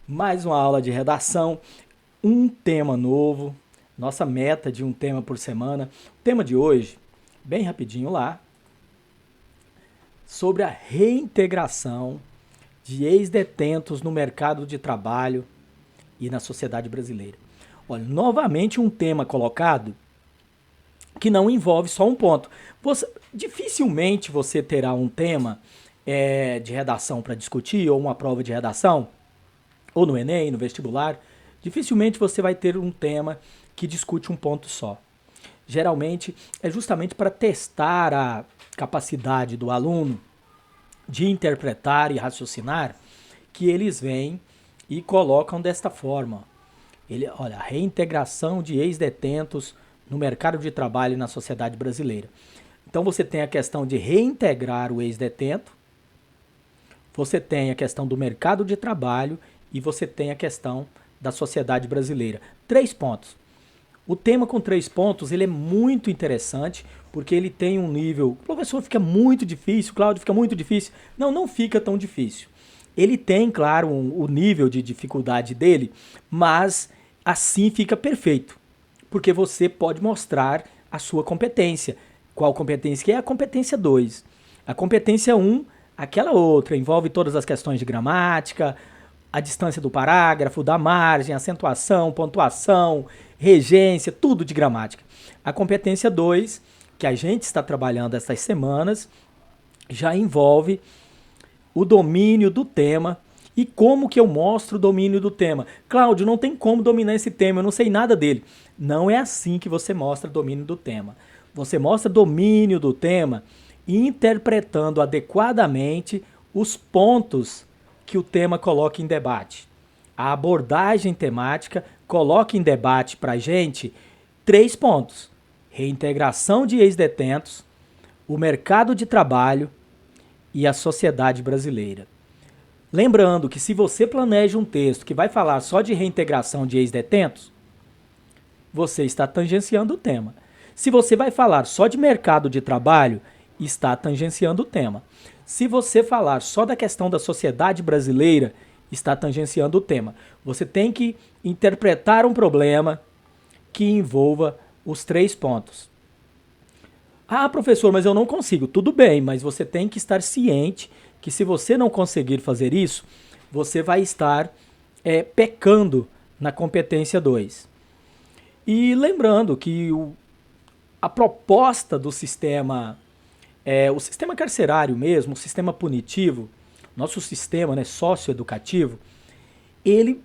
Mais uma aula de redação, um tema novo, nossa meta de um tema por semana. O tema de hoje, bem rapidinho lá, sobre a reintegração de ex-detentos no mercado de trabalho e na sociedade brasileira. Olha, novamente um tema colocado que não envolve só um ponto. Dificilmente você terá um tema de redação para discutir, ou uma prova de redação, ou no Enem, no vestibular, dificilmente você vai ter um tema que discute um ponto só. Geralmente é justamente para testar a capacidade do aluno de interpretar e raciocinar que eles vêm e colocam desta forma. Olha, a reintegração de ex-detentos no mercado de trabalho e na sociedade brasileira. Então você tem a questão de reintegrar o ex-detento, você tem a questão do mercado de trabalho e você tem a questão da sociedade brasileira. 3 pontos. O tema com 3 pontos ele é muito interessante porque ele tem um nível. Professor, fica muito difícil, Cláudio, fica muito difícil. Não, não fica tão difícil. Ele tem, claro, o nível de dificuldade dele, mas assim fica perfeito. Porque você pode mostrar a sua competência. Qual competência? Que é a competência 2. A competência 1, aquela outra, envolve todas as questões de gramática, a distância do parágrafo, da margem, acentuação, pontuação, regência, tudo de gramática. A competência 2, que a gente está trabalhando essas semanas, já envolve o domínio do tema. E como que eu mostro o domínio do tema? Cláudio, não tem como dominar esse tema, eu não sei nada dele. Não é assim que você mostra domínio do tema. Você mostra domínio do tema interpretando adequadamente os pontos que o tema coloca em debate. A abordagem temática coloca em debate para a gente 3 pontos: reintegração de ex-detentos, o mercado de trabalho e a sociedade brasileira. Lembrando que se você planeja um texto que vai falar só de reintegração de ex-detentos, você está tangenciando o tema. Se você vai falar só de mercado de trabalho, está tangenciando o tema. Se você falar só da questão da sociedade brasileira, está tangenciando o tema. Você tem que interpretar um problema que envolva os 3 pontos. Ah, professor, mas eu não consigo. Tudo bem, mas você tem que estar ciente que se você não conseguir fazer isso, você vai estar pecando na competência 2. E lembrando que a proposta do sistema, o sistema carcerário mesmo, o sistema punitivo, nosso sistema, né, socioeducativo, ele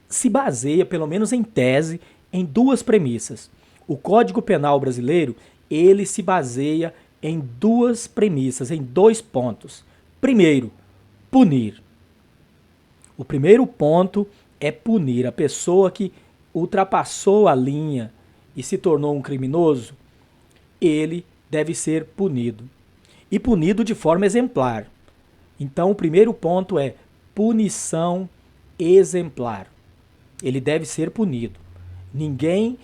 se baseia, pelo menos em tese, em 2 premissas. O Código Penal brasileiro, ele se baseia em 2 premissas, em 2 pontos. Primeiro, punir. O primeiro ponto é punir a pessoa que ultrapassou a linha e se tornou um criminoso. Ele deve ser punido. E punido de forma exemplar. Então, o primeiro ponto é punição exemplar. Ele deve ser punido. Ninguém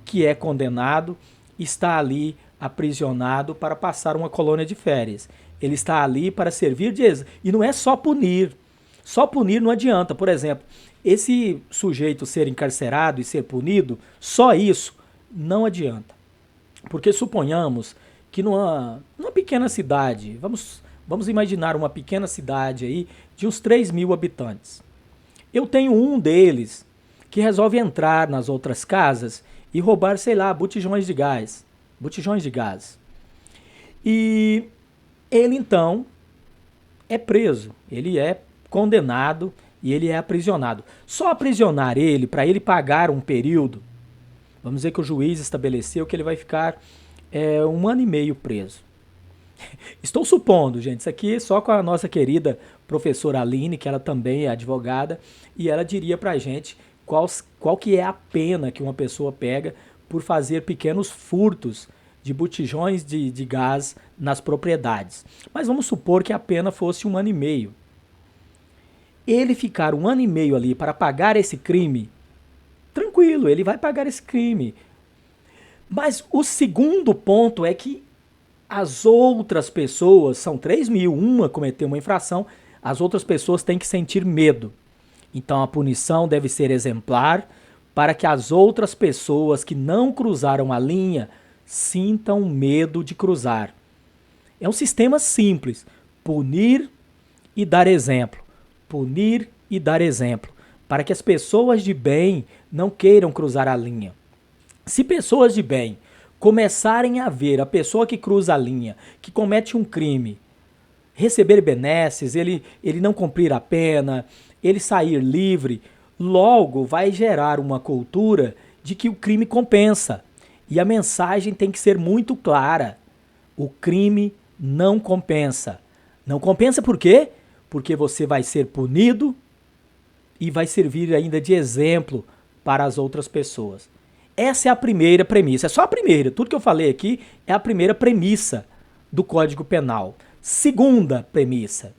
que é condenado está ali aprisionado para passar uma colônia de férias. Ele está ali para servir de exemplo. E não é só punir. Só punir não adianta. Por exemplo, esse sujeito ser encarcerado e ser punido, só isso não adianta. Porque suponhamos que numa pequena cidade, vamos imaginar uma pequena cidade aí de uns 3.000 habitantes. Eu tenho um deles que resolve entrar nas outras casas e roubar, sei lá, botijões de gás. Botijões de gás. E ele então é preso, ele é condenado e ele é aprisionado. Só aprisionar ele, para ele pagar um período, vamos dizer que o juiz estabeleceu que ele vai ficar 1 ano e meio preso. Estou supondo, gente, isso aqui só com a nossa querida professora Aline, que ela também é advogada, e ela diria pra gente qual que é a pena que uma pessoa pega por fazer pequenos furtos de botijões de gás nas propriedades. Mas vamos supor que a pena fosse 1 ano e meio. Ele ficar 1 ano e meio ali para pagar esse crime, tranquilo, ele vai pagar esse crime. Mas o segundo ponto é que as outras pessoas, são 3.000, uma cometeu uma infração, as outras pessoas têm que sentir medo. Então a punição deve ser exemplar para que as outras pessoas que não cruzaram a linha sintam medo de cruzar. É um sistema simples: punir e dar exemplo. Punir e dar exemplo, para que as pessoas de bem não queiram cruzar a linha. Se pessoas de bem começarem a ver a pessoa que cruza a linha, que comete um crime, receber benesses, ele não cumprir a pena, ele sair livre, logo vai gerar uma cultura de que o crime compensa. E a mensagem tem que ser muito clara: o crime não compensa. Não compensa por quê? Porque você vai ser punido e vai servir ainda de exemplo para as outras pessoas. Essa é a primeira premissa. É só a primeira. Tudo que eu falei aqui é a primeira premissa do Código Penal. Segunda premissa: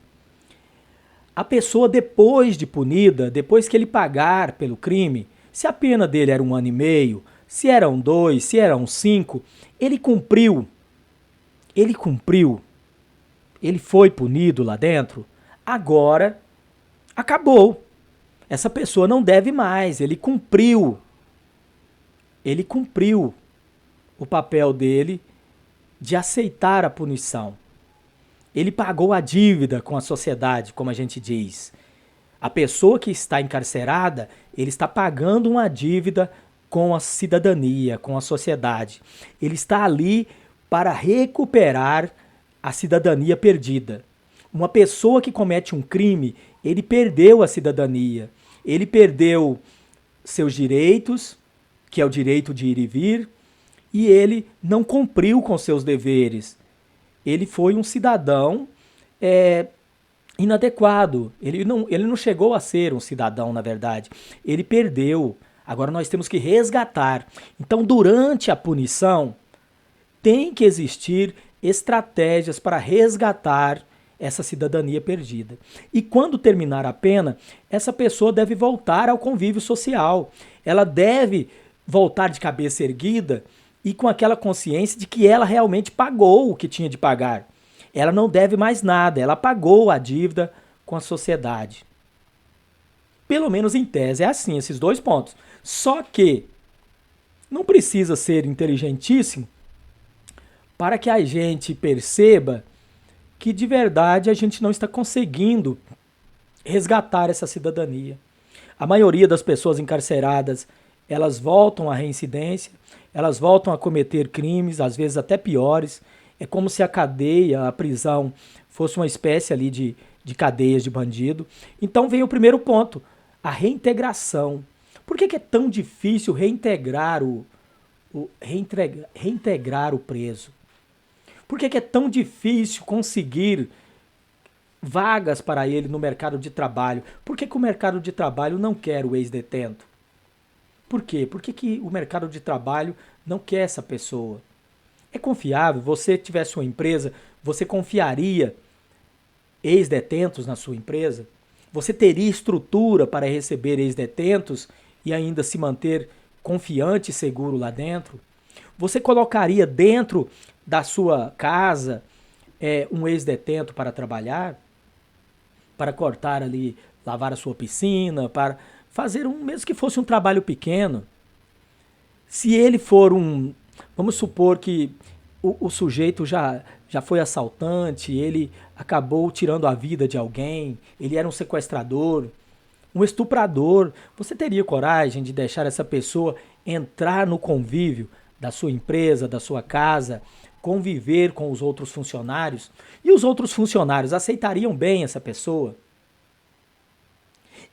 a pessoa, depois de punida, depois que ele pagar pelo crime, se a pena dele era 1 ano e meio, se eram 2, se eram 5, ele cumpriu, ele foi punido lá dentro, agora acabou. Essa pessoa não deve mais, ele cumpriu o papel dele de aceitar a punição. Ele pagou a dívida com a sociedade, como a gente diz. A pessoa que está encarcerada, ele está pagando uma dívida com a cidadania, com a sociedade. Ele está ali para recuperar a cidadania perdida. Uma pessoa que comete um crime, ele perdeu a cidadania. Ele perdeu seus direitos, que é o direito de ir e vir, e ele não cumpriu com seus deveres. Ele foi um cidadão inadequado. Ele não chegou a ser um cidadão, na verdade. Ele perdeu. Agora nós temos que resgatar. Então, durante a punição, tem que existir estratégias para resgatar essa cidadania perdida. E quando terminar a pena, essa pessoa deve voltar ao convívio social. Ela deve voltar de cabeça erguida e com aquela consciência de que ela realmente pagou o que tinha de pagar. Ela não deve mais nada, ela pagou a dívida com a sociedade. Pelo menos em tese é assim, esses 2 pontos. Só que não precisa ser inteligentíssimo para que a gente perceba que de verdade a gente não está conseguindo resgatar essa cidadania. A maioria das pessoas encarceradas, elas voltam à reincidência, elas voltam a cometer crimes, às vezes até piores. É como se a cadeia, a prisão, fosse uma espécie ali de cadeias de bandido. Então vem o primeiro ponto, a reintegração. Por que é tão difícil reintegrar o preso? Por que é tão difícil conseguir vagas para ele no mercado de trabalho? Por que o mercado de trabalho não quer o ex-detento? Por quê? Por que o mercado de trabalho não quer essa pessoa? É confiável? Você tivesse uma empresa, você confiaria ex-detentos na sua empresa? Você teria estrutura para receber ex-detentos e ainda se manter confiante e seguro lá dentro? Você colocaria dentro da sua casa um ex-detento para trabalhar? Para cortar ali, lavar a sua piscina, para fazer mesmo que fosse um trabalho pequeno. Se ele for vamos supor que o sujeito já foi assaltante, ele acabou tirando a vida de alguém, ele era um sequestrador, um estuprador, você teria coragem de deixar essa pessoa entrar no convívio da sua empresa, da sua casa, conviver com os outros funcionários? E os outros funcionários aceitariam bem essa pessoa?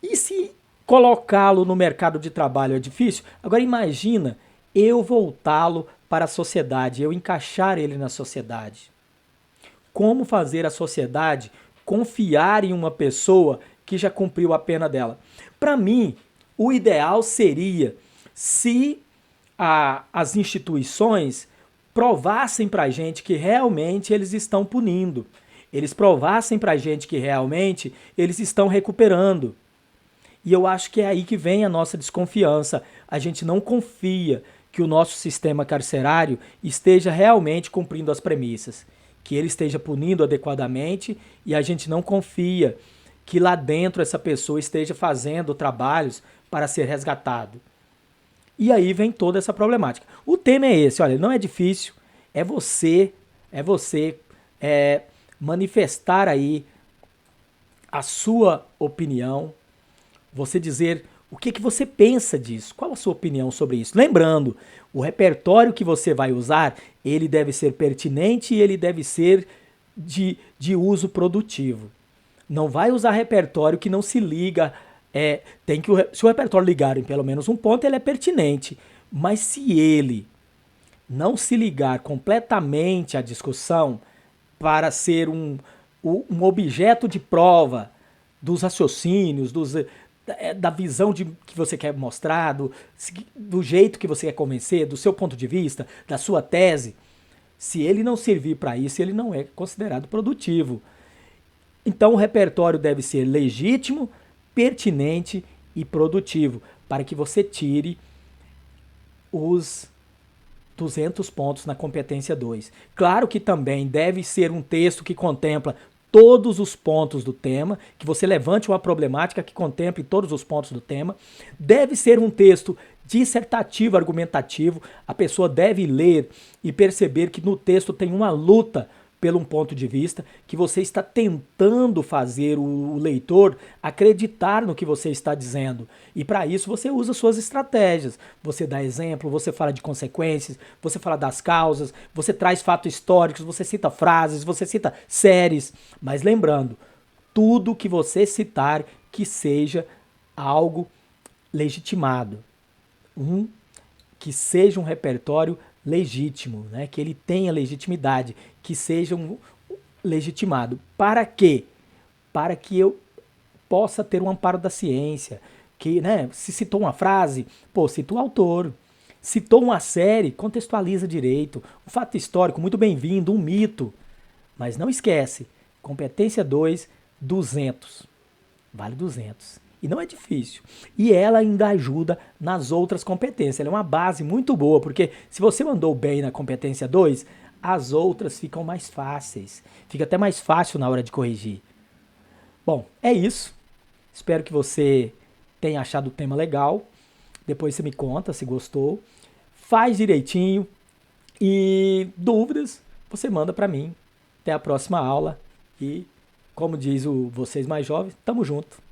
E se colocá-lo no mercado de trabalho é difícil? Agora imagina eu voltá-lo para a sociedade, eu encaixar ele na sociedade. Como fazer a sociedade confiar em uma pessoa que já cumpriu a pena dela? Para mim, o ideal seria se as instituições provassem para a gente que realmente eles estão punindo. Eles provassem para a gente que realmente eles estão recuperando. E eu acho que é aí que vem a nossa desconfiança. A gente não confia que o nosso sistema carcerário esteja realmente cumprindo as premissas, que ele esteja punindo adequadamente, e a gente não confia que lá dentro essa pessoa esteja fazendo trabalhos para ser resgatado. E aí vem toda essa problemática. O tema é esse, olha, não é difícil, é você manifestar aí a sua opinião, você dizer o que, que você pensa disso, qual a sua opinião sobre isso. Lembrando, o repertório que você vai usar, ele deve ser pertinente e ele deve ser de uso produtivo. Não vai usar repertório que não se liga. Se o repertório ligar em pelo menos um ponto, ele é pertinente. Mas se ele não se ligar completamente à discussão para ser um objeto de prova dos raciocínios, da visão que você quer mostrar, do jeito que você quer convencer, do seu ponto de vista, da sua tese, se ele não servir para isso, ele não é considerado produtivo. Então o repertório deve ser legítimo, pertinente e produtivo, para que você tire os 200 pontos na competência 2. Claro que também deve ser um texto que contempla todos os pontos do tema, que você levante uma problemática que contemple todos os pontos do tema. Deve ser um texto dissertativo, argumentativo. A pessoa deve ler e perceber que no texto tem uma luta pelo um ponto de vista, que você está tentando fazer o leitor acreditar no que você está dizendo. E para isso você usa suas estratégias. Você dá exemplo, você fala de consequências, você fala das causas, você traz fatos históricos, você cita frases, você cita séries. Mas lembrando, tudo que você citar que seja algo legitimado. Que seja um repertório legítimo, né? Que ele tenha legitimidade, que seja legitimado. Para quê? Para que eu possa ter um amparo da ciência. Que, né, se citou uma frase, cita o autor. Citou uma série, contextualiza direito. Um fato histórico muito bem-vindo, um mito. Mas não esquece, competência 2, 200. Vale 200. E não é difícil. E ela ainda ajuda nas outras competências. Ela é uma base muito boa, porque se você mandou bem na competência 2, as outras ficam mais fáceis. Fica até mais fácil na hora de corrigir. Bom, é isso. Espero que você tenha achado o tema legal. Depois você me conta se gostou. Faz direitinho. E dúvidas, você manda para mim. Até a próxima aula. E, como diz vocês mais jovens, tamo junto.